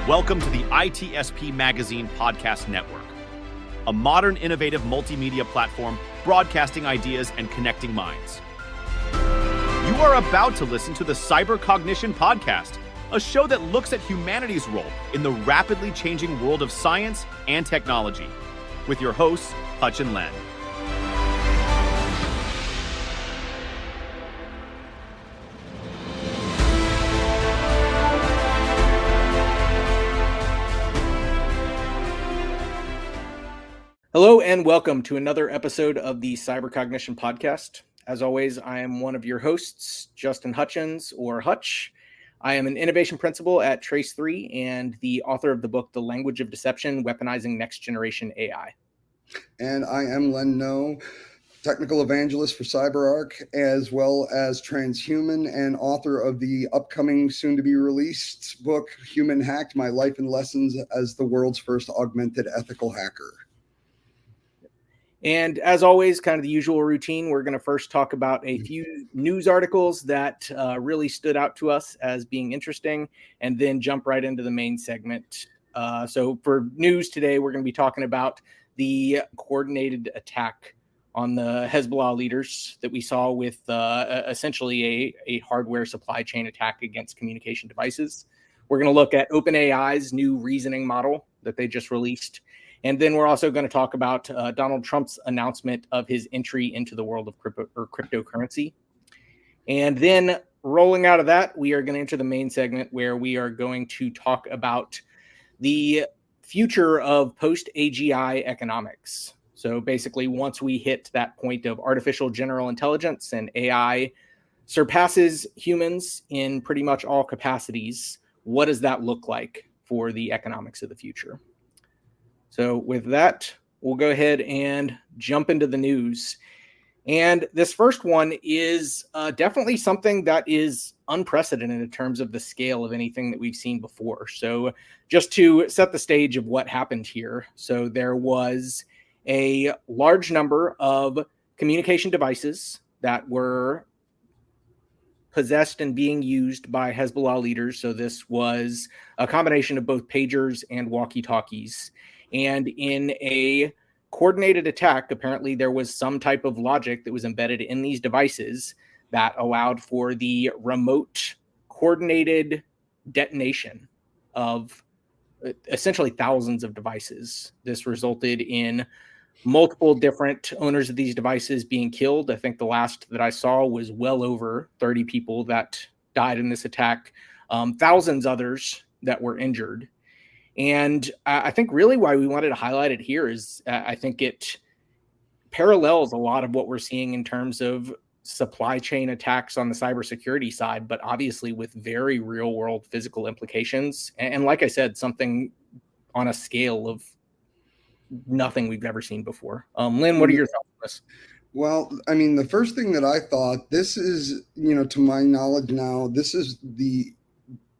Welcome to the ITSP Magazine Podcast Network, a modern, innovative multimedia platform broadcasting ideas and connecting minds. You are about to listen to the Cognition Podcast, a show that looks at humanity's role in the rapidly changing world of science and technology, with your hosts, Hutch and Len. Hello and welcome to another episode of the Cognition Podcast. As always, I am one of your hosts, Justin Hutchins, or Hutch. I am an innovation principal at Trace3 and the author of the book, The Language of Deception, Weaponizing Next Generation AI. And I am Len No, technical evangelist for CyberArk, as well as transhuman and author of the upcoming, soon-to-be-released book, Human Hacked, My Life and Lessons as the World's First Augmented Ethical Hacker. And as always, kind of the usual routine, we're going to first talk about a few news articles that really stood out to us as being interesting, and then jump right into the main segment. So for news today, we're going to be talking about the coordinated attack on the Hezbollah leaders that we saw with essentially a hardware supply chain attack against communication devices. We're going to look at OpenAI's new reasoning model that they just released. And then we're also going to talk about Donald Trump's announcement of his entry into the world of cryptocurrency. And then rolling out of that, we are going to enter the main segment where we are going to talk about the future of post-AGI economics. So basically, once we hit that point of artificial general intelligence and AI surpasses humans in pretty much all capacities, what does that look like for the economics of the future? So with that, we'll go ahead and jump into the news. And this first one is definitely something that is unprecedented in terms of the scale of anything that we've seen before. So just to set the stage of what happened here. So there was a large number of communication devices that were possessed and being used by Hezbollah leaders. So this was a combination of both pagers and walkie-talkies. And in a coordinated attack, apparently there was some type of logic that was embedded in these devices that allowed for the remote coordinated detonation of essentially thousands of devices. This resulted in multiple different owners of these devices being killed. I think the last that I saw was well over 30 people that died in this attack, thousands others that were injured. And I think really why we wanted to highlight it here is I think it parallels a lot of what we're seeing in terms of supply chain attacks on the cybersecurity side, but obviously with very real world physical implications. And like I said, something on a scale of nothing we've ever seen before. Lynn, what are your thoughts on this? Well, I mean, the first thing that I thought, this is, to my knowledge now, this is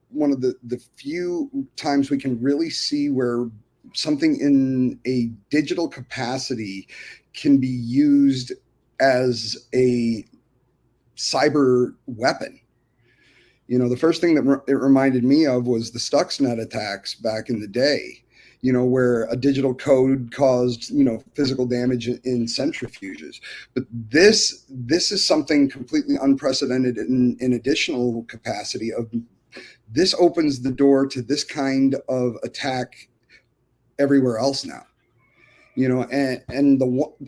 one of the few times we can really see where something in a digital capacity can be used as a cyber weapon. The first thing that it reminded me of was the Stuxnet attacks back in the day, where a digital code caused, physical damage in centrifuges. But this is something completely unprecedented in additional capacity of. This opens the door to this kind of attack everywhere else now,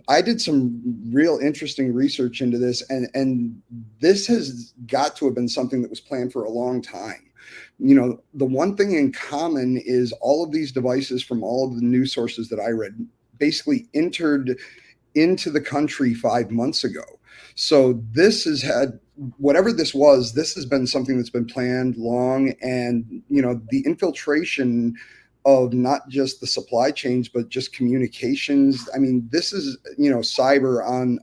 I did some real interesting research into this, and this has got to have been something that was planned for a long time. The one thing in common is all of these devices from all of the news sources that I read basically entered into the country 5 months ago. So this has had, whatever this has been something that's been planned long, and, the infiltration of not just the supply chains, but just communications. I mean, this is, cyber on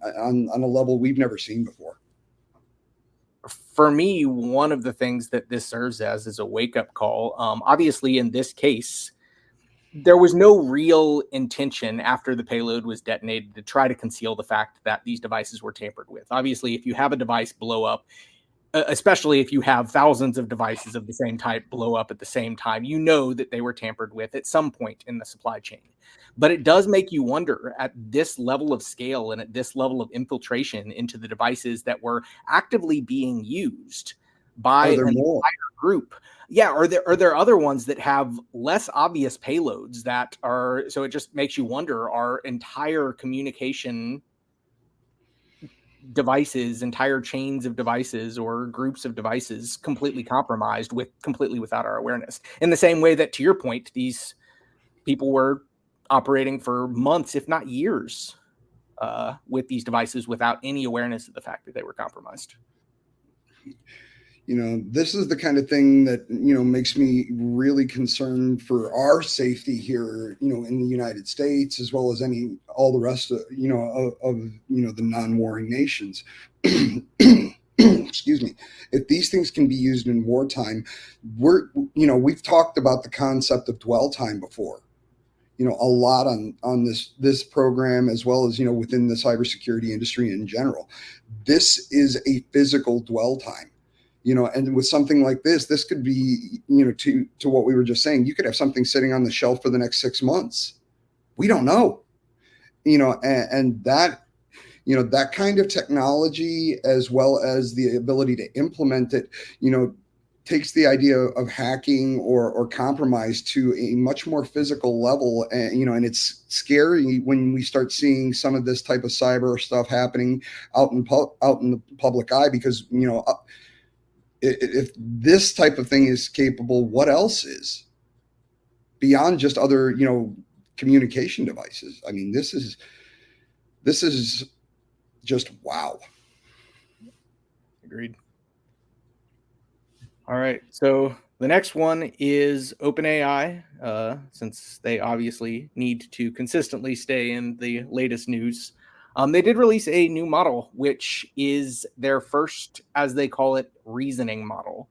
a level we've never seen before. For me, one of the things that this serves as is a wake-up call. Obviously, in this case, there was no real intention after the payload was detonated to try to conceal the fact that these devices were tampered with. Obviously, if you have a device blow up, especially if you have thousands of devices of the same type blow up at the same time, you know that they were tampered with at some point in the supply chain. But it does make you wonder at this level of scale and at this level of infiltration into the devices that were actively being used by an entire group. Yeah, are there other ones that have less obvious payloads that are, so it just makes you wonder, are entire communication devices, entire chains of devices or groups of devices completely compromised completely without our awareness? In the same way that, to your point, these people were operating for months, if not years, with these devices without any awareness of the fact that they were compromised. This is the kind of thing that, makes me really concerned for our safety here, in the United States, as well as all the rest of the non-warring nations. Excuse me. If these things can be used in wartime, we've talked about the concept of dwell time before, a lot on this program, as well as, within the cybersecurity industry in general. This is a physical dwell time. And with something like this could be, to what we were just saying, you could have something sitting on the shelf for the next 6 months. We don't know, and that, that kind of technology, as well as the ability to implement it, takes the idea of hacking or compromise to a much more physical level. And it's scary when we start seeing some of this type of cyber stuff happening out in the public eye, because, if this type of thing is capable, what else is beyond just other, communication devices? I mean, this is just wow. Agreed. All right. So the next one is OpenAI, since they obviously need to consistently stay in the latest news. They did release a new model, which is their first, as they call it, reasoning model.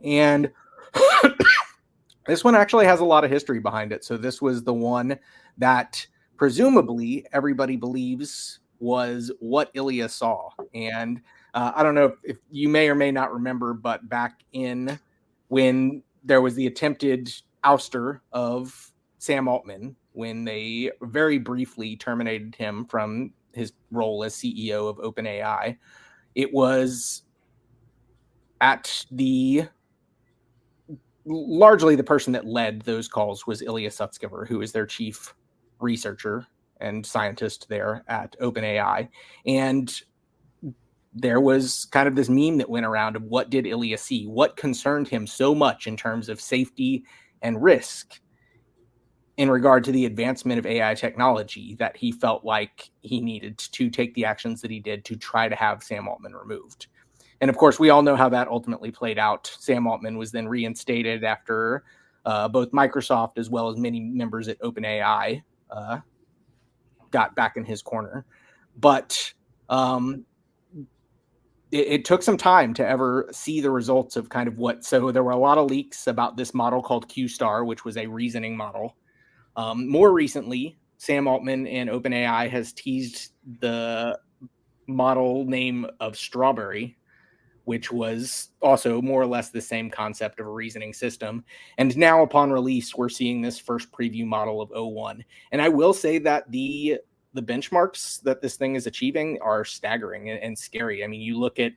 And this one actually has a lot of history behind it. So this was the one that presumably everybody believes was what Ilya saw. And I don't know if you may or may not remember, but back in when there was the attempted ouster of Sam Altman, when they very briefly terminated him from his role as CEO of OpenAI, it was at largely the person that led those calls was Ilya Sutskever, who is their chief researcher and scientist there at OpenAI. And there was kind of this meme that went around of what did Ilya see? What concerned him so much in terms of safety and risk in regard to the advancement of AI technology that he felt like he needed to take the actions that he did to try to have Sam Altman removed. And of course, we all know how that ultimately played out. Sam Altman was then reinstated after both Microsoft as well as many members at OpenAI got back in his corner. But it took some time to ever see the results of kind of what. So there were a lot of leaks about this model called Q-Star, which was a reasoning model. More recently, Sam Altman and OpenAI has teased the model name of Strawberry, which was also more or less the same concept of a reasoning system. And now upon release, we're seeing this first preview model of O1. And I will say that the benchmarks that this thing is achieving are staggering and scary. I mean, you look at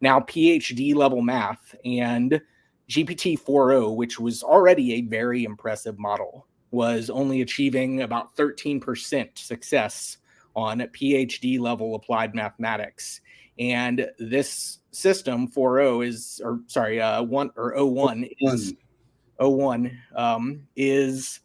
now PhD level math, and GPT-4o, which was already a very impressive model, was only achieving about 13% success on PhD level applied mathematics. And this system 4o is, or sorry, O1 is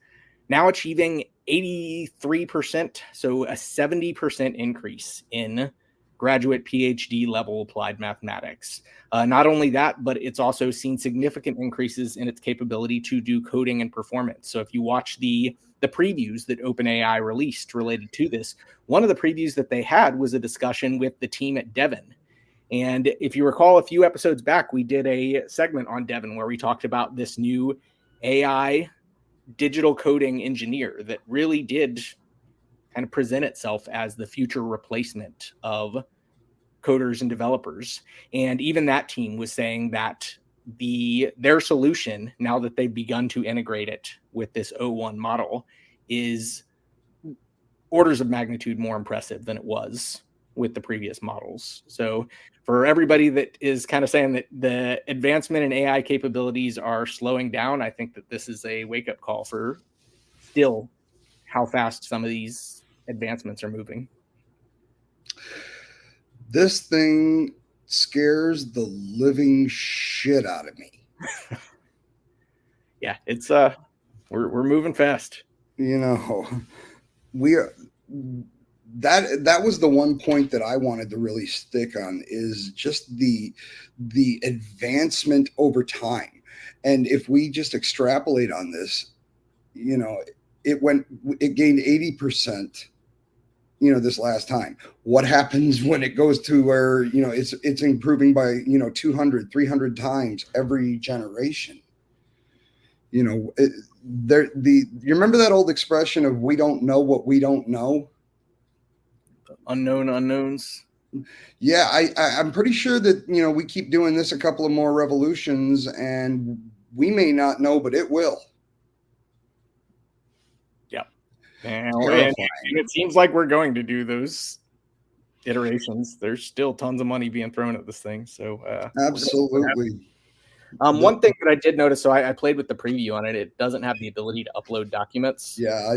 now achieving 83%, so a 70% increase in graduate PhD level applied mathematics. Not only that, but it's also seen significant increases in its capability to do coding and performance. So if you watch the previews that OpenAI released related to this, one of the previews that they had was a discussion with the team at Devon. And if you recall, a few episodes back, we did a segment on Devon where we talked about this new AI digital coding engineer that really did kind of present itself as the future replacement of coders and developers. And even that team was saying that their solution, now that they've begun to integrate it with this O1 model, is orders of magnitude more impressive than it was with the previous models. So for everybody that is kind of saying that the advancement in AI capabilities are slowing down, I think that this is a wake-up call for still how fast some of these advancements are moving. This thing scares the living shit out of me. Yeah, it's we're moving fast. You know, that was the one point that I wanted to really stick on, is just the advancement over time. And if we just extrapolate on this, you know, it gained 80%, you know, this last time. What happens when it goes to where, you know, it's improving by, you know, 200, 300 times every generation? You know, you remember that old expression of we don't know what we don't know? Unknown unknowns. Yeah, I'm pretty sure that, you know, we keep doing this a couple of more revolutions and we may not know, but it will. Yeah. And it seems like we're going to do those iterations. There's still tons of money being thrown at this thing. So absolutely. One thing that I did notice, so I played with the preview on it. It doesn't have the ability to upload documents. Yeah,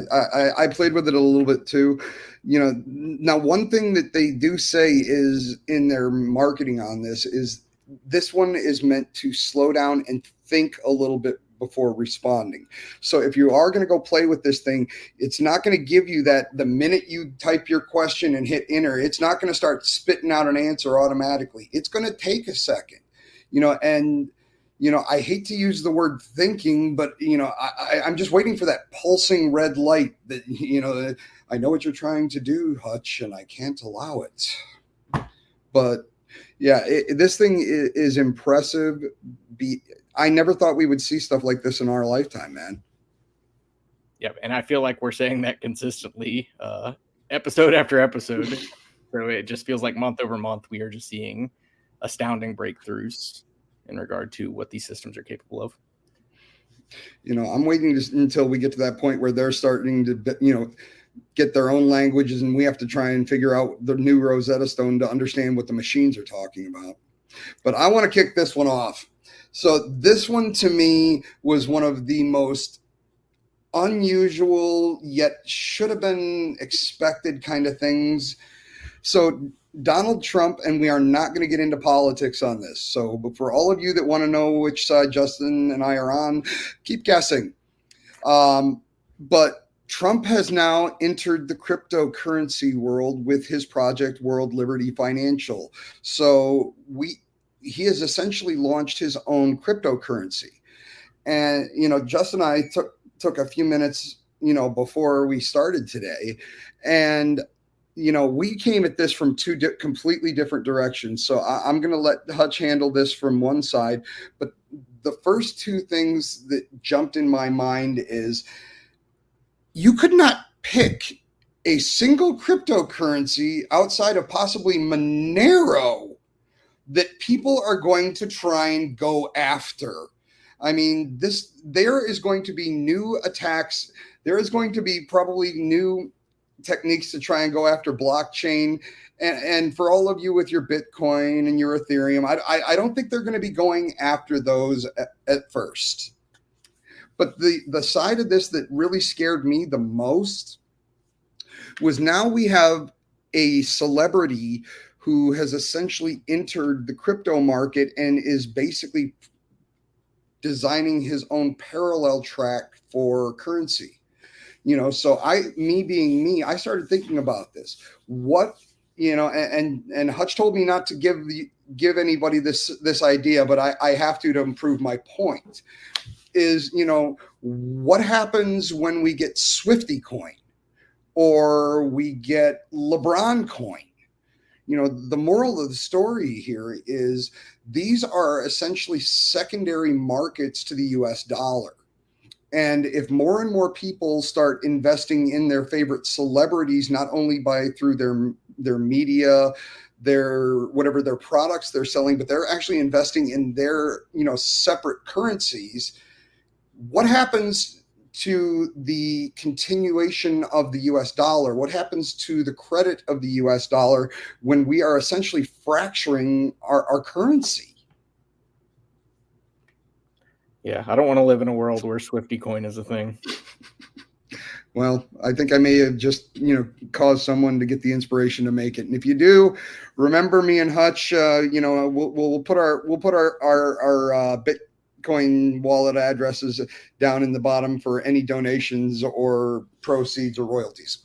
I played with it a little bit too. You know, now one thing that they do say is in their marketing on this is this one is meant to slow down and think a little bit before responding. So if you are going to go play with this thing, it's not going to give you that the minute you type your question and hit enter, it's not going to start spitting out an answer automatically. It's going to take a second, you know, and you know, I hate to use the word thinking, but, you know, I'm just waiting for that pulsing red light that, you know, I know what you're trying to do, Hutch, and I can't allow it. But, yeah, this thing is impressive. I never thought we would see stuff like this in our lifetime, man. Yep, and I feel like we're saying that consistently, episode after episode. So it just feels like month over month we are just seeing astounding breakthroughs in regard to what these systems are capable of. You know, I'm waiting until we get to that point where they're starting to, you know, get their own languages and we have to try and figure out the new Rosetta Stone to understand what the machines are talking about. But I want to kick this one off. So this one to me was one of the most unusual yet should have been expected kind of things. So Donald Trump, and we are not going to get into politics on this. So, but for all of you that want to know which side Justin and I are on, keep guessing. But Trump has now entered the cryptocurrency world with his project World Liberty Financial. So he has essentially launched his own cryptocurrency. And, you know, Justin and I took a few minutes, you know, before we started today, and you know, we came at this from two completely different directions. So I'm going to let Hutch handle this from one side. But the first two things that jumped in my mind is you could not pick a single cryptocurrency outside of possibly Monero that people are going to try and go after. I mean, there is going to be new attacks. There is going to be probably new techniques to try and go after blockchain. And for all of you with your Bitcoin and your Ethereum, I don't think they're going to be going after those at first. But the side of this that really scared me the most was now we have a celebrity who has essentially entered the crypto market and is basically designing his own parallel track for currency. You know, so me being me, I started thinking about this. What, you know, and Hutch told me not to give anybody this idea, but I have to improve my point. Is, you know, what happens when we get Swifty coin or we get LeBron coin? You know, the moral of the story here is these are essentially secondary markets to the US dollar. And if more and more people start investing in their favorite celebrities, not only through their media, their whatever their products they're selling, but they're actually investing in their, separate currencies. What happens to the continuation of the US dollar? What happens to the credit of the US dollar when we are essentially fracturing our currency? Yeah, I don't want to live in a world where Swifty coin is a thing. Well, I think I may have just, caused someone to get the inspiration to make it. And if you do, remember me and Hutch. We'll put our Bitcoin wallet addresses down in the bottom for any donations or proceeds or royalties.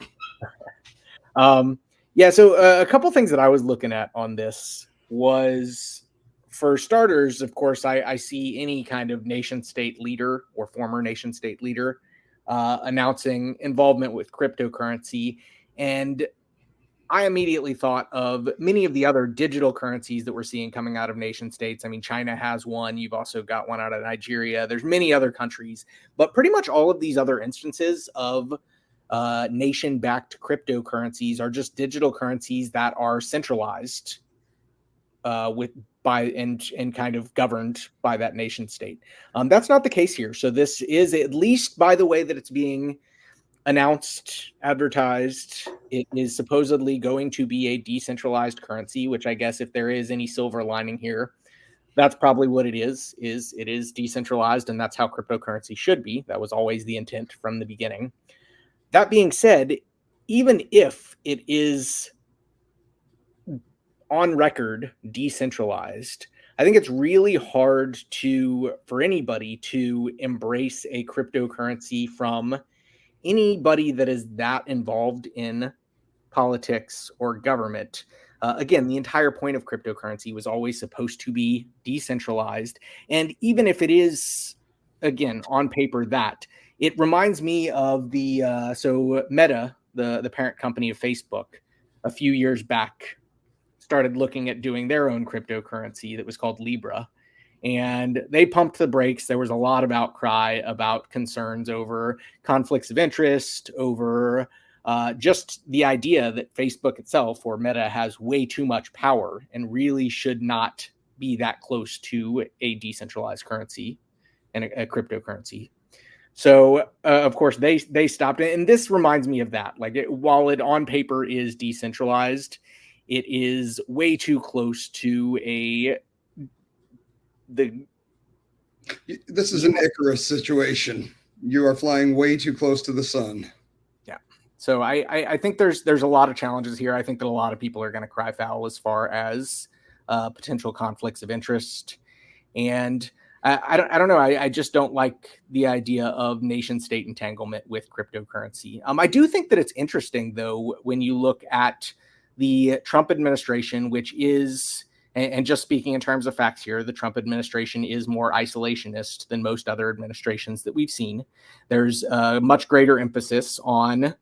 So a couple things that I was looking at on this was, for starters, of course, I see any kind of nation state leader or former nation state leader announcing involvement with cryptocurrency. And I immediately thought of many of the other digital currencies that we're seeing coming out of nation states. I mean, China has one. You've also got one out of Nigeria. There's many other countries, but pretty much all of these other instances of nation-backed cryptocurrencies are just digital currencies that are centralized and kind of governed by that nation state. That's not the case here. So this is, at least by the way that it's being announced, advertised, it is supposedly going to be a decentralized currency, which I guess if there is any silver lining here, that's probably what it is it is decentralized, and that's how cryptocurrency should be. That was always the intent from the beginning. That being said, even if it is on record decentralized, I think it's really hard for anybody to embrace a cryptocurrency from anybody that is that involved in politics or government. Again, the entire point of cryptocurrency was always supposed to be decentralized. And even if it is, again, on paper that, it reminds me of Meta, the parent company of Facebook, a few years back, started looking at doing their own cryptocurrency that was called Libra. And they pumped the brakes. There was a lot of outcry about concerns over conflicts of interest, over just the idea that Facebook itself, or Meta, has way too much power and really should not be that close to a decentralized currency and a cryptocurrency. So, of course, they stopped it. And this reminds me of that. While it on paper is decentralized, it is way too close to This is an Icarus situation. You are flying way too close to the sun. Yeah. So I think there's a lot of challenges here. I think that a lot of people are going to cry foul as far as potential conflicts of interest. And I don't know. I just don't like the idea of nation state entanglement with cryptocurrency. I do think that it's interesting, though, when you look at the Trump administration, which is, and just speaking in terms of facts here, the Trump administration is more isolationist than most other administrations that we've seen. There's a much greater emphasis on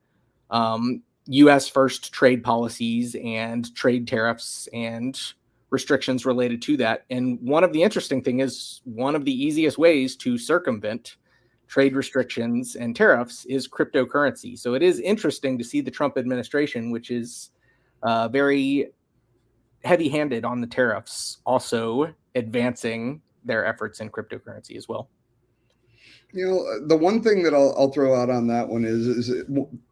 U.S. first trade policies and trade tariffs and restrictions related to that. And one of the interesting thing is, one of the easiest ways to circumvent trade restrictions and tariffs is cryptocurrency. So it is interesting to see the Trump administration, which is very heavy-handed on the tariffs, also advancing their efforts in cryptocurrency as well. The one thing that I'll throw out on that one is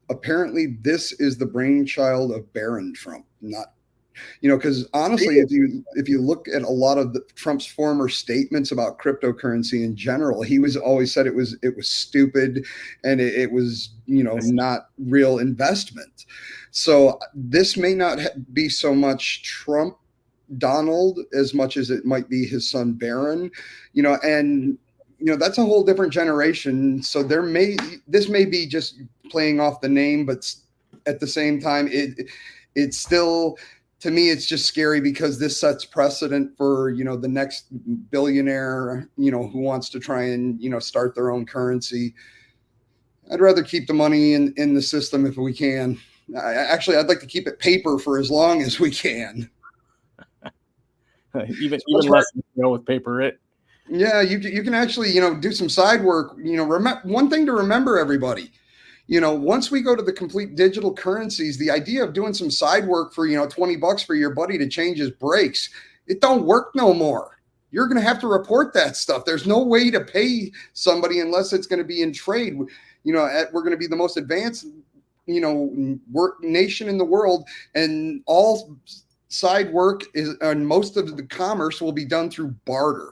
apparently this is the brainchild of Barron Trump, not, because honestly, if you look at a lot of Trump's former statements about cryptocurrency in general, he was always said it was stupid and it was not real investment. So this may not be so much Trump Donald as much as it might be his son Barron, and that's a whole different generation. So this may be just playing off the name, but at the same time, it's still, to me, it's just scary because this sets precedent for, the next billionaire, who wants to try and, start their own currency. I'd rather keep the money in the system if we can. I'd like to keep it paper for as long as we can. even less with paper. Yeah, you can actually, do some side work. One thing to remember, everybody, once we go to the complete digital currencies, the idea of doing some side work for, $20 for your buddy to change his brakes, it don't work no more. You're going to have to report that stuff. There's no way to pay somebody unless it's going to be in trade. We're going to be the most advanced, work nation in the world, and all side work and most of the commerce will be done through barter.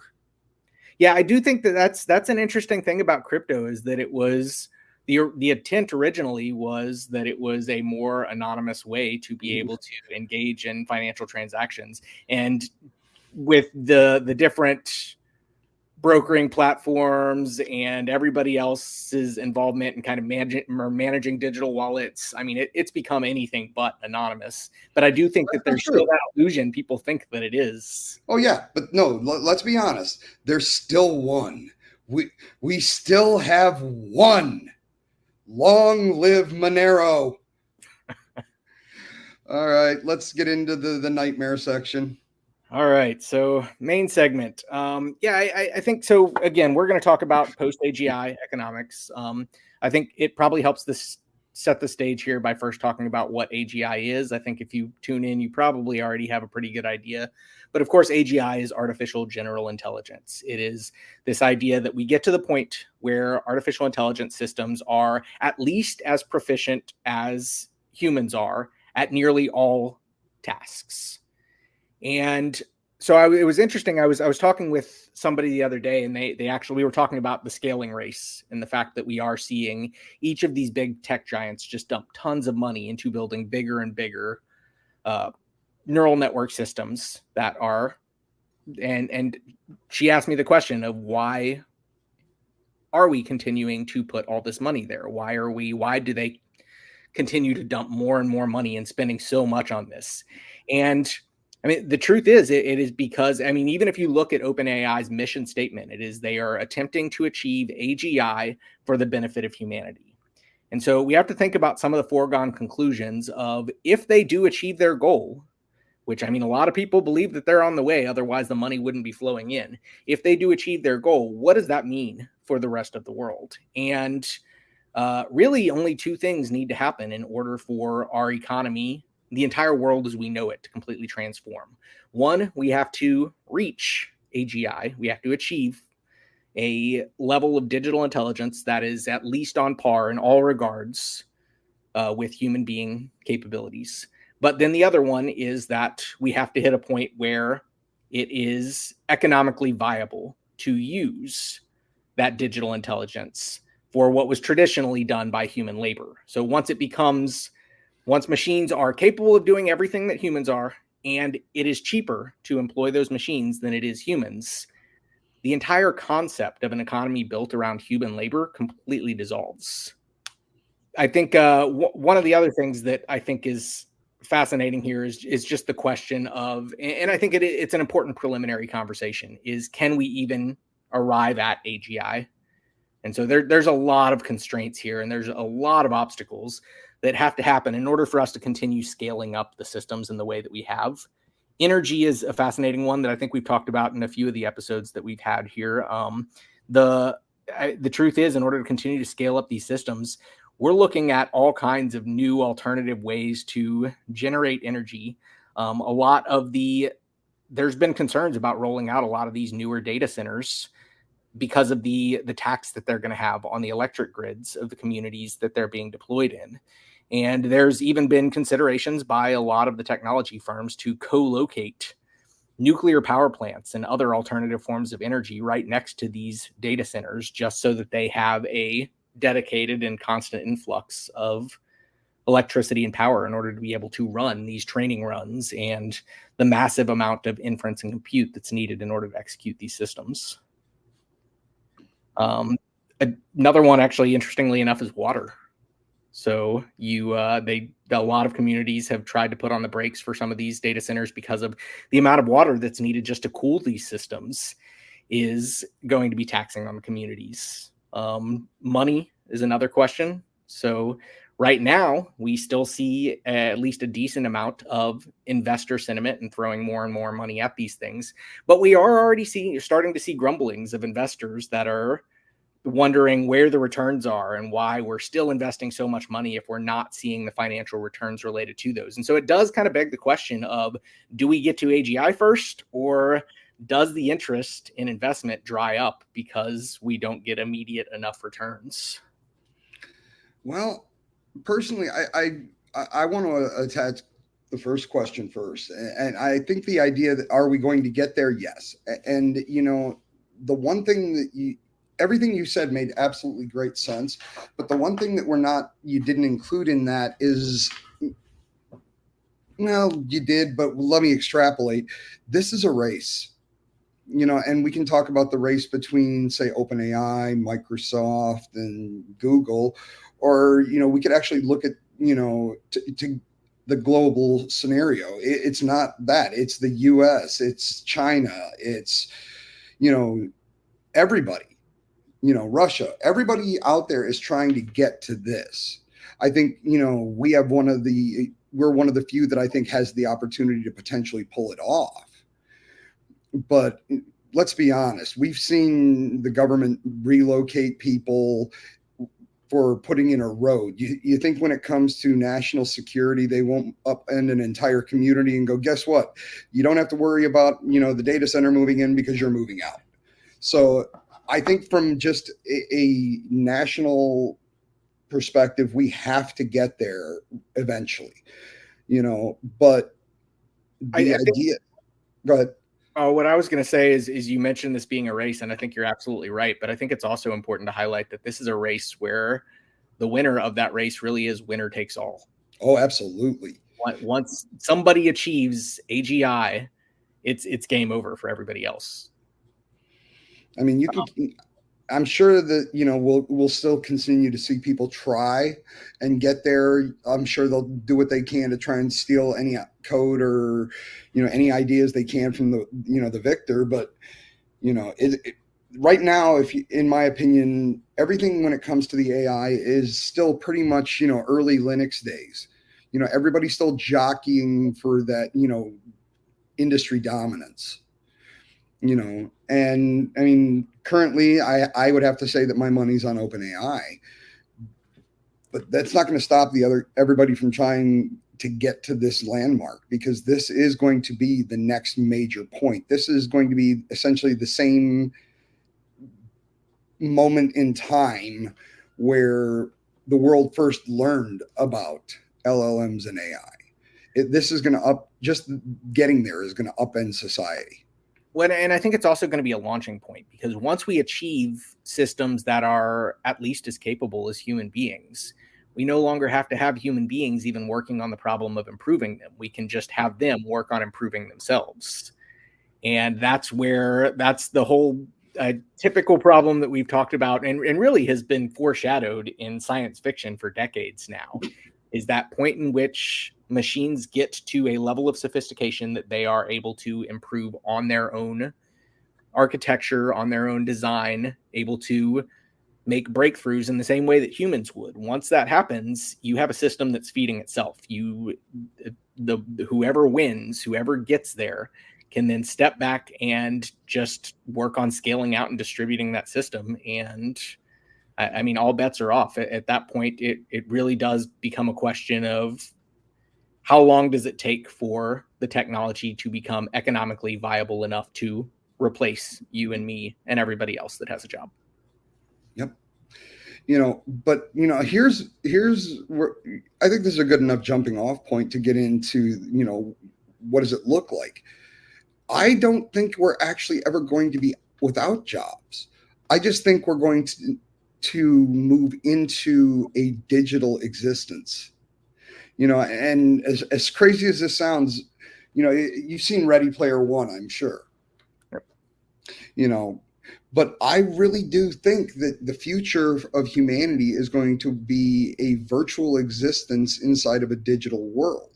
Yeah, I do think that's an interesting thing about crypto, is that it was the intent originally was that it was a more anonymous way to be able to engage in financial transactions. And with the different brokering platforms and everybody else's involvement in kind of managing digital wallets, I mean, it's become anything but anonymous. But I do think that there's still that illusion. People think that it is. Oh yeah, but no, let's be honest. There's still one. We still have one. Long live Monero. All right, let's get into the nightmare section. All right, so main segment. I think so. Again, we're going to talk about post-AGI economics. I think it probably helps this set the stage here by first talking about what AGI is. I think if you tune in, you probably already have a pretty good idea. But of course, AGI is artificial general intelligence. It is this idea that we get to the point where artificial intelligence systems are at least as proficient as humans are at nearly all tasks. And so it was interesting. I was talking with somebody the other day, and we were talking about the scaling race and the fact that we are seeing each of these big tech giants just dump tons of money into building bigger and bigger neural network systems that are, and she asked me the question of why are we continuing to put all this money there? Why do they continue to dump more and more money and spending so much on this? And I mean, the truth is, it is because, I mean, even if you look at OpenAI's mission statement, it is they are attempting to achieve AGI for the benefit of humanity. And so we have to think about some of the foregone conclusions of if they do achieve their goal, which, I mean, a lot of people believe that they're on the way, otherwise the money wouldn't be flowing in. If they do achieve their goal, what does that mean for the rest of the world? And really only two things need to happen in order for our economy, the entire world as we know it, to completely transform. One, we have to reach AGI. We have to achieve a level of digital intelligence that is at least on par in all regards with human being capabilities. But then the other one is that we have to hit a point where it is economically viable to use that digital intelligence for what was traditionally done by human labor. So once machines are capable of doing everything that humans are, and it is cheaper to employ those machines than it is humans, the entire concept of an economy built around human labor completely dissolves. I think one of the other things that I think is fascinating here is just the question of, and I think it's an important preliminary conversation, is can we even arrive at AGI? And so there's a lot of constraints here, and there's a lot of obstacles that have to happen in order for us to continue scaling up the systems in the way that we have. Energy is a fascinating one that I think we've talked about in a few of the episodes that we've had here. The truth is, in order to continue to scale up these systems, we're looking at all kinds of new alternative ways to generate energy. There's been concerns about rolling out a lot of these newer data centers because of the tax that they're going to have on the electric grids of the communities that they're being deployed in. And there's even been considerations by a lot of the technology firms to co-locate nuclear power plants and other alternative forms of energy right next to these data centers, just so that they have a dedicated and constant influx of electricity and power in order to be able to run these training runs and the massive amount of inference and compute that's needed in order to execute these systems. Another one, actually, interestingly enough, is water. So a lot of communities have tried to put on the brakes for some of these data centers because of the amount of water that's needed just to cool these systems is going to be taxing on the communities. Money is another question. So right now, we still see at least a decent amount of investor sentiment and throwing more and more money at these things. But we are already starting to see grumblings of investors that are wondering where the returns are and why we're still investing so much money if we're not seeing the financial returns related to those. And so it does kind of beg the question of, do we get to AGI first, or does the interest in investment dry up because we don't get immediate enough returns? Well, personally, I want to attach the first question first. And I think the idea that are we going to get there? Yes. And, the one thing that everything you said made absolutely great sense. But the one thing that you didn't include in that is, well, you did, but let me extrapolate. This is a race, and we can talk about the race between, say, OpenAI, Microsoft, and Google, or, we could actually look at, to the global scenario. It's not that. It's the US, it's China, it's, everybody. Russia, everybody out there is trying to get to this. I think, we're one of the few that I think has the opportunity to potentially pull it off. But let's be honest, we've seen the government relocate people for putting in a road. You think when it comes to national security, they won't upend an entire community and go, guess what? You don't have to worry about, the data center moving in because you're moving out. So I think from just a national perspective, we have to get there eventually, but the idea, go ahead. What I was going to say is you mentioned this being a race, and I think you're absolutely right. But I think it's also important to highlight that this is a race where the winner of that race really is winner takes all. Oh, absolutely. Once somebody achieves AGI, it's game over for everybody else. I mean, I'm sure that, we'll still continue to see people try and get there. I'm sure they'll do what they can to try and steal any code or, any ideas they can from the victor. But, right now, in my opinion, everything when it comes to the AI is still pretty much, early Linux days. Everybody's still jockeying for that, industry dominance. And I mean, currently I would have to say that my money's on OpenAI, but that's not going to stop everybody from trying to get to this landmark, because this is going to be the next major point. This is going to be essentially the same moment in time where the world first learned about LLMs and AI. This is going to just getting there is going to upend society. Well, and I think it's also going to be a launching point, because once we achieve systems that are at least as capable as human beings, we no longer have to have human beings even working on the problem of improving them. We can just have them work on improving themselves. And that's the whole typical problem that we've talked about and really has been foreshadowed in science fiction for decades now, is that point in which machines get to a level of sophistication that they are able to improve on their own architecture, on their own design, able to make breakthroughs in the same way that humans would. Once that happens, you have a system that's feeding itself. Whoever wins, whoever gets there, can then step back and just work on scaling out and distributing that system. And I mean, all bets are off. At that point, it really does become a question of how long does it take for the technology to become economically viable enough to replace you and me and everybody else that has a job. Yep. But here's where I think this is a good enough jumping off point to get into, what does it look like? I don't think we're actually ever going to be without jobs. I just think we're going to move into a digital existence. And as crazy as this sounds, you've seen Ready Player One, I'm sure. Yep. But I really do think that the future of humanity is going to be a virtual existence inside of a digital world.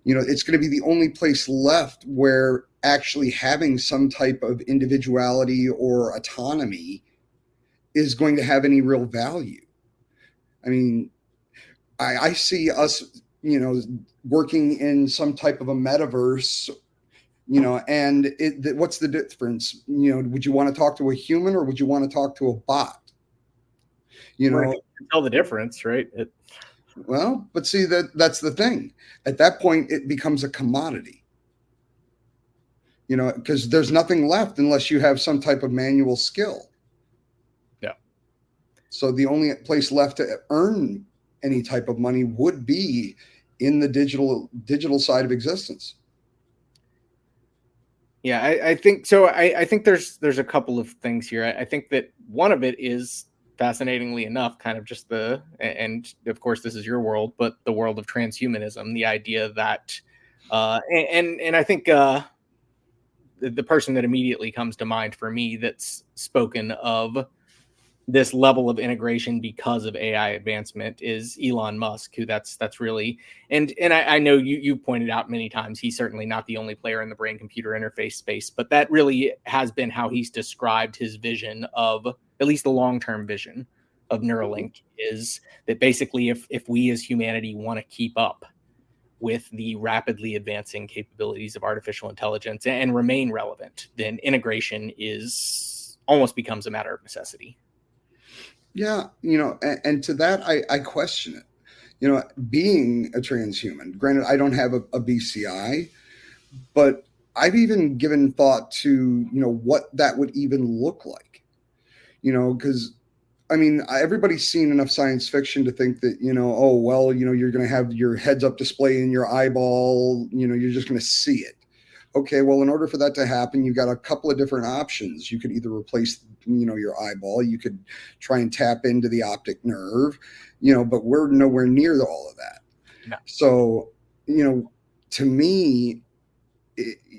It's going to be the only place left where actually having some type of individuality or autonomy is going to have any real value. I mean, I see us, working in some type of a metaverse, and what's the difference? Would you want to talk to a human or would you want to talk to a bot? You Well, know, you can tell the difference, right? well, but see, that's the thing. At that point, it becomes a commodity. You know, because there's nothing left unless you have some type of manual skill. Yeah. So the only place left to earn any type of money would be in the digital side of existence. Yeah, I think so. I think there's a couple of things here. I think that one of it is, fascinatingly enough, kind of just and of course this is your world, but the world of transhumanism, the idea that and I think the person that immediately comes to mind for me that's spoken of this level of integration because of AI advancement is Elon Musk, who that's really, and I know you pointed out many times he's certainly not the only player in the brain computer interface space, but that really has been how he's described his vision of, at least the long-term vision of Neuralink, is that basically if we as humanity want to keep up with the rapidly advancing capabilities of artificial intelligence and remain relevant, then integration is almost becomes a matter of necessity. Yeah, and to that, I question it. Being a transhuman, granted, I don't have a BCI, but I've even given thought to, what that would even look like, because I mean, everybody's seen enough science fiction to think that, oh, well, you're going to have your heads up display in your eyeball, you're just going to see it. Okay, well, in order for that to happen, you've got a couple of different options. You could either replace, your eyeball. You could try and tap into the optic nerve, but we're nowhere near all of that. No. So, to me,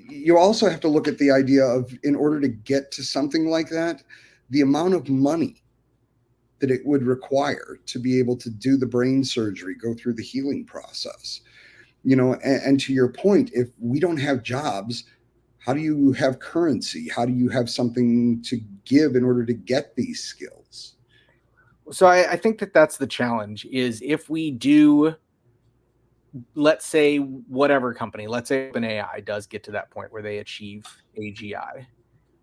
you also have to look at the idea of, in order to get to something like that, the amount of money that it would require to be able to do the brain surgery, go through the healing process. And to your point, if we don't have jobs, how do you have currency? How do you have something to give in order to get these skills? So I think that's the challenge, is if we do, let's say whatever company, let's say OpenAI does get to that point where they achieve AGI.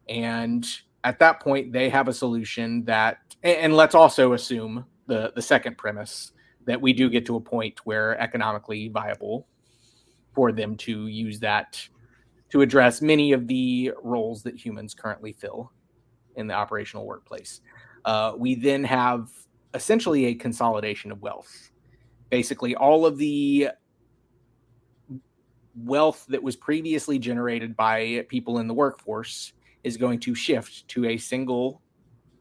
And at that point, they have a solution that, and let's also assume the second premise, that we do get to a point where economically viable for them to use that to address many of the roles that humans currently fill in the operational workplace. We then have essentially a consolidation of wealth. Basically, all of the wealth that was previously generated by people in the workforce is going to shift to a single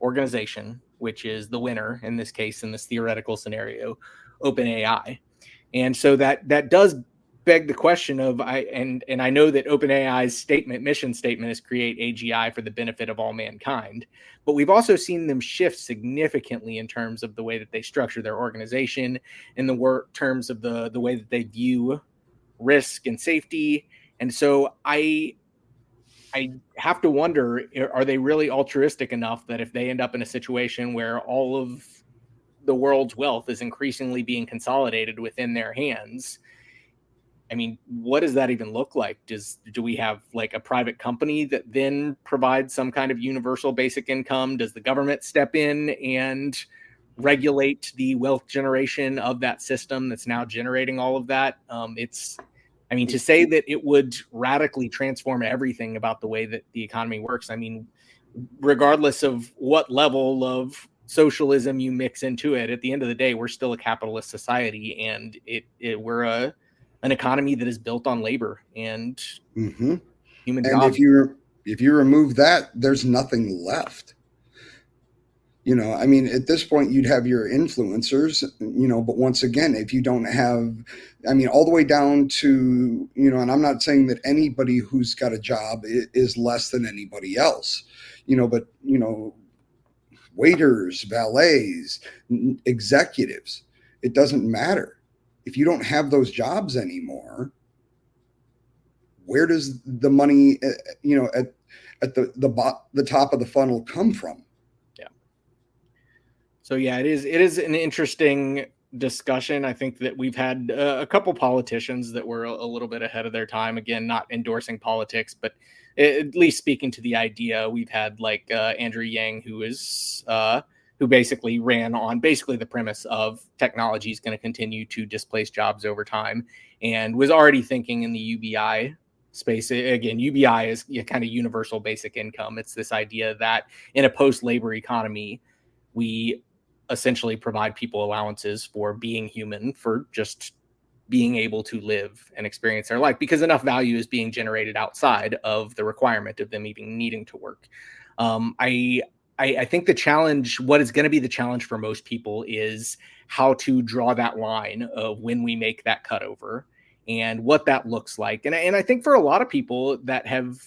organization, which is the winner in this case, in this theoretical scenario, OpenAI. And so that does beg the question of, I know that OpenAI's mission statement is create AGI for the benefit of all mankind, but we've also seen them shift significantly in terms of the way that they structure their organization, in the terms of the way that they view risk and safety. And so I have to wonder, are they really altruistic enough that if they end up in a situation where all of the world's wealth is increasingly being consolidated within their hands, I mean, what does that even look like? Do we have like a private company that then provides some kind of universal basic income? Does the government step in and regulate the wealth generation of that system that's now generating all of that? To say that it would radically transform everything about the way that the economy works, I mean, regardless of what level of socialism you mix into it, at the end of the day, we're still a capitalist society, and we're an economy that is built on labor and human jobs. If you remove that, there's nothing left. At this point, you'd have your influencers, but once again, if you don't have, all the way down to, and I'm not saying that anybody who's got a job is less than anybody else, but, waiters, valets, executives, it doesn't matter. If you don't have those jobs anymore, where does the money, at the top of the funnel come from? So yeah, it is an interesting discussion. I think that we've had a couple politicians that were a little bit ahead of their time. Again, not endorsing politics, but at least speaking to the idea. We've had like Andrew Yang, who is who basically ran on basically the premise of technology is going to continue to displace jobs over time, and was already thinking in the UBI space. Again, UBI is kind of universal basic income. It's this idea that in a post-labor economy, we essentially provide people allowances for being human, for just being able to live and experience their life, because enough value is being generated outside of the requirement of them even needing to work. I think the challenge, what is going to be the challenge for most people, is how to draw that line of when we make that cutover and what that looks like. And I think for a lot of people that have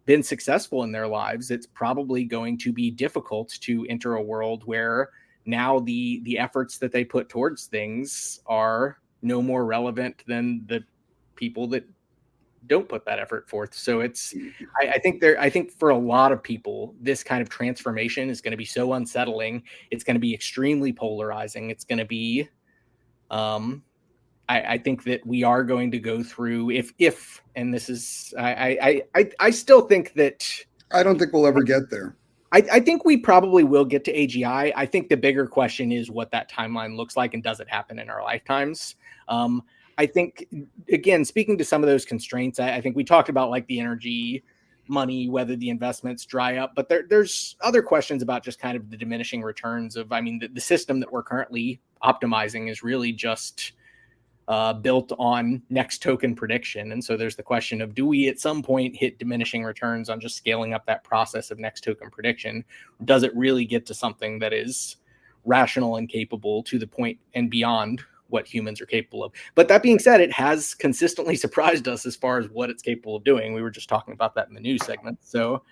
been successful in their lives, it's probably going to be difficult to enter a world where now the efforts that they put towards things are no more relevant than the people that don't put that effort forth. So it's, I think for a lot of people, this kind of transformation is going to be so unsettling. It's going to be extremely polarizing. It's going to be, I think that we are going to go through and this is, I still think that, I don't think we'll ever get there. I think we probably will get to AGI. I think the bigger question is what that timeline looks like, and does it happen in our lifetimes? I think, again, speaking to some of those constraints, I think we talked about like the energy, money, whether the investments dry up, but there's other questions about just kind of the diminishing returns of, I mean, the system that we're currently optimizing is really just built on next token prediction. And so there's the question of, do we at some point hit diminishing returns on just scaling up that process of next token prediction? Does it really get to something that is rational and capable to the point and beyond what humans are capable of? But that being said, it has consistently surprised us as far as what it's capable of doing. We were just talking about that in the news segment. So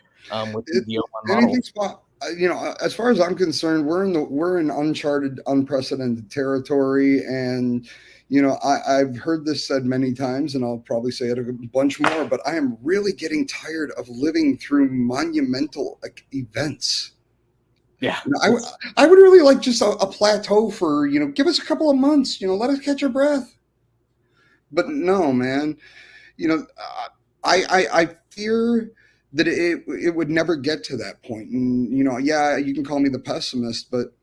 with the O1 model, as far as I'm concerned, we're in uncharted, unprecedented territory. And I've heard this said many times, and I'll probably say it a bunch more, but I am really getting tired of living through monumental events. Yeah. I would really like just a plateau for, give us a couple of months, let us catch our breath. But no, man, I fear that it would never get to that point. And, yeah, you can call me the pessimist, but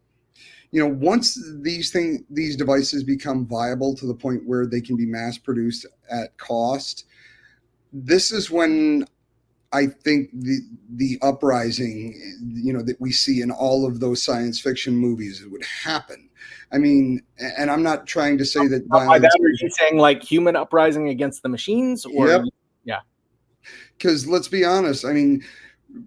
once these devices become viable to the point where they can be mass produced at cost, this is when I think the uprising, that we see in all of those science fiction movies, it would happen. I mean, and I'm not trying to say that violence. By that, are you saying like human uprising against the machines? Or yep. Yeah. Because let's be honest, I mean,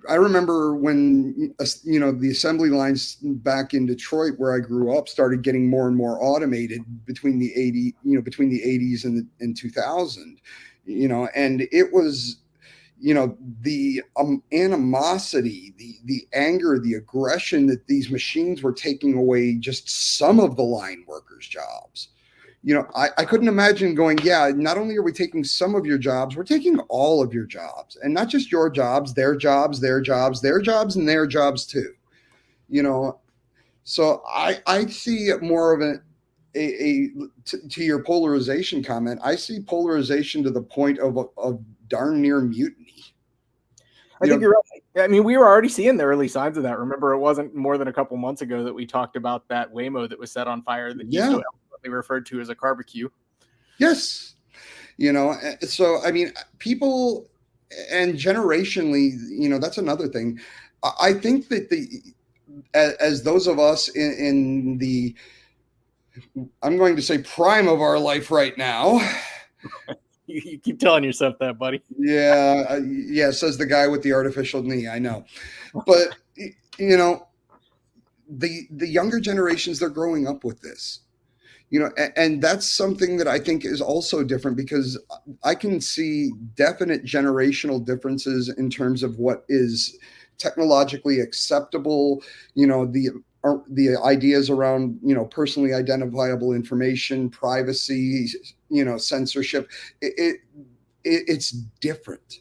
I remember when, the assembly lines back in Detroit, where I grew up, started getting more and more automated between the 80s and 2000, and it was, the animosity, the anger, the aggression that these machines were taking away just some of the line workers' jobs. I couldn't imagine going, yeah, not only are we taking some of your jobs, we're taking all of your jobs, and not just your jobs, their jobs, their jobs, their jobs, and their jobs too. So I see more of to your polarization comment, I see polarization to the point of darn near mutiny. I think you're right. I mean, we were already seeing the early signs of that. Remember, it wasn't more than a couple months ago that we talked about that Waymo that was set on fire that you so eloquently referred to as a barbecue. Yes. So, I mean, people, and generationally, that's another thing. I think that as those of us in the, I'm going to say prime of our life right now. You keep telling yourself that, buddy. Yeah. Says the guy with the artificial knee. I know. But, the younger generations, they're growing up with this, and that's something that I think is also different, because I can see definite generational differences in terms of what is technologically acceptable, the ideas around, personally identifiable information, privacy, censorship. It's different.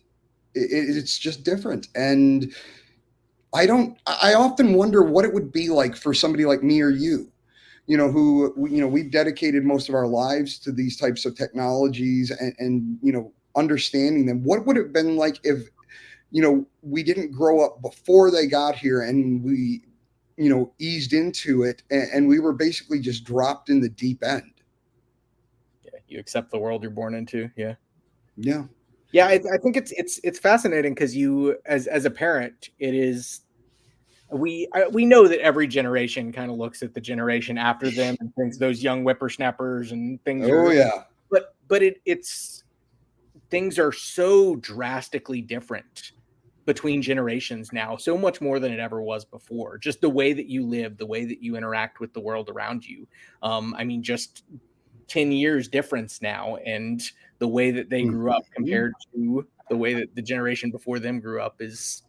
It's just different. And I often wonder what it would be like for somebody like me or you, who, we've dedicated most of our lives to these types of technologies and understanding them. What would it have been like if, we didn't grow up before they got here, and we, eased into it, and we were basically just dropped in the deep end. Yeah, you accept the world you're born into. Yeah. Yeah. Yeah, I think it's fascinating because you, as a parent, it is. We know that every generation kind of looks at the generation after them and thinks those young whippersnappers and things. Yeah. But it's things are so drastically different between generations now, so much more than it ever was before. Just the way that you live, the way that you interact with the world around you. Just 10 years difference now, and the way that they grew up compared to the way that the generation before them grew up is.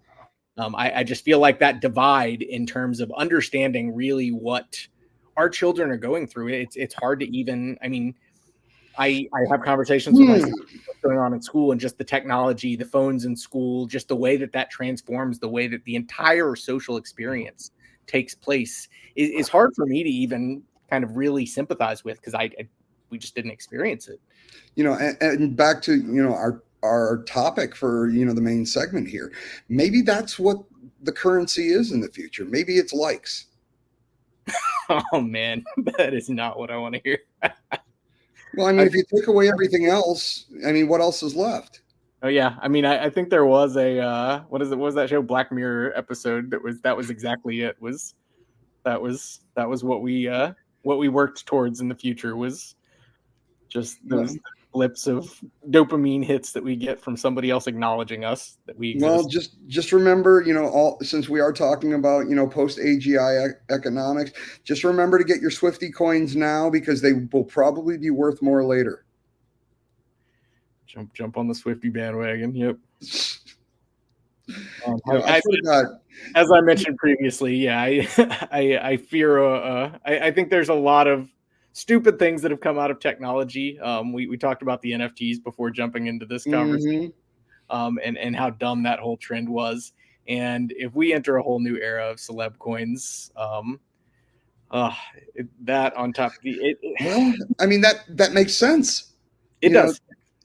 I just feel like that divide in terms of understanding really what our children are going through. It's hard to even. I mean, I have conversations with my son what's going on in school and just the technology, the phones in school, just the way that transforms the way that the entire social experience takes place is hard for me to even kind of really sympathize with because we just didn't experience it. And back to, our topic for, the main segment here, maybe that's what the currency is in the future. Maybe it's likes. Oh man, that is not what I want to hear. Well, I mean, if you take away everything else, I mean, what else is left? Oh yeah, I mean, I think there was a what was that show, Black Mirror episode that was exactly it. That was what we worked towards in the future was just those blips of dopamine hits that we get from somebody else acknowledging us that we exist. Well, just remember, since we are talking about, post-AGI economics, just remember to get your Swifty coins now because they will probably be worth more later. Jump on the Swifty bandwagon. Yep. I forgot. As I mentioned previously, yeah, I fear. I think there's a lot of stupid things that have come out of technology. We talked about the NFTs before jumping into this conversation, and how dumb that whole trend was. And if we enter a whole new era of celeb coins, that on top of well, I mean that makes sense. It does,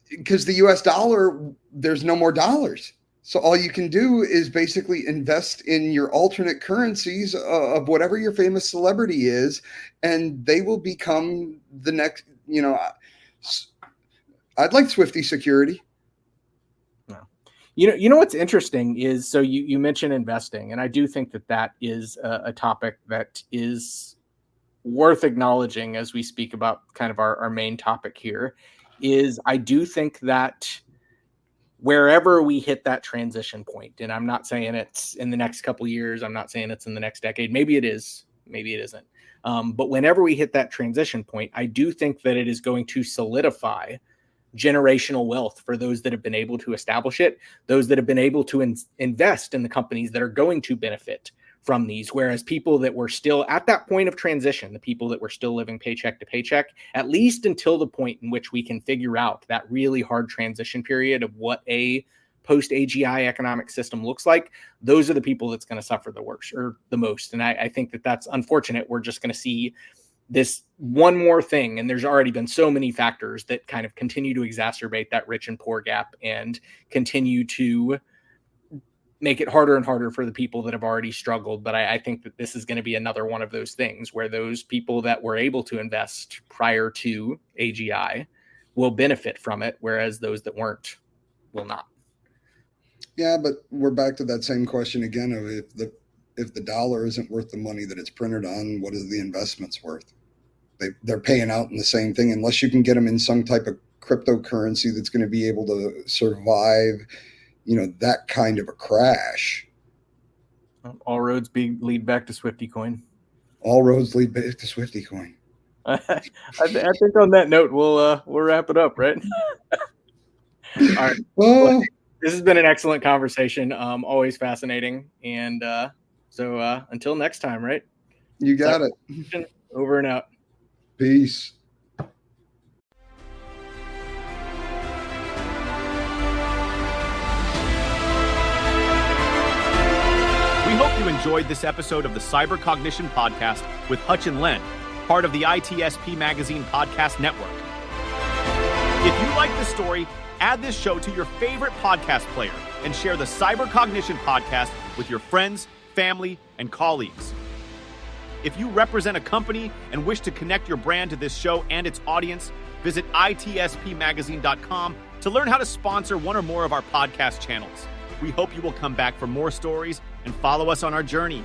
because the U.S. dollar, there's no more dollars. So all you can do is basically invest in your alternate currencies of whatever your famous celebrity is, and they will become the next, I'd like Swifty security. You know what's interesting is, so you mentioned investing, and I do think that is a topic that is worth acknowledging as we speak about kind of our main topic here, is I do think that wherever we hit that transition point, and I'm not saying it's in the next couple of years, I'm not saying it's in the next decade, maybe it is, maybe it isn't. But whenever we hit that transition point, I do think that it is going to solidify generational wealth for those that have been able to establish it, those that have been able to invest in the companies that are going to benefit from these. Whereas people that were still at that point of transition, the people that were still living paycheck to paycheck, at least until the point in which we can figure out that really hard transition period of what a post-AGI economic system looks like, those are the people that's going to suffer the worst or the most. And I think that's unfortunate. We're just going to see this one more thing, and there's already been so many factors that kind of continue to exacerbate that rich and poor gap and continue to make it harder and harder for the people that have already struggled. But I think that this is going to be another one of those things where those people that were able to invest prior to AGI will benefit from it, whereas those that weren't will not. Yeah, but we're back to that same question again of if the dollar isn't worth the money that it's printed on, what is the investments worth? They're paying out in the same thing unless you can get them in some type of cryptocurrency that's going to be able to survive, that kind of a crash. All roads lead back to Swifty coin. All roads lead back to Swifty coin. I think on that note, we'll wrap it up, right? All right. Well, this has been an excellent conversation. Always fascinating. And so until next time, right? You got it. Over and out. Peace. We hope you enjoyed this episode of the Cyber Cognition Podcast with Hutch and Len, part of the ITSP Magazine Podcast Network. If you like this story, add this show to your favorite podcast player and share the Cyber Cognition Podcast with your friends, family, and colleagues. If you represent a company and wish to connect your brand to this show and its audience, visit itspmagazine.com to learn how to sponsor one or more of our podcast channels. We hope you will come back for more stories and follow us on our journey.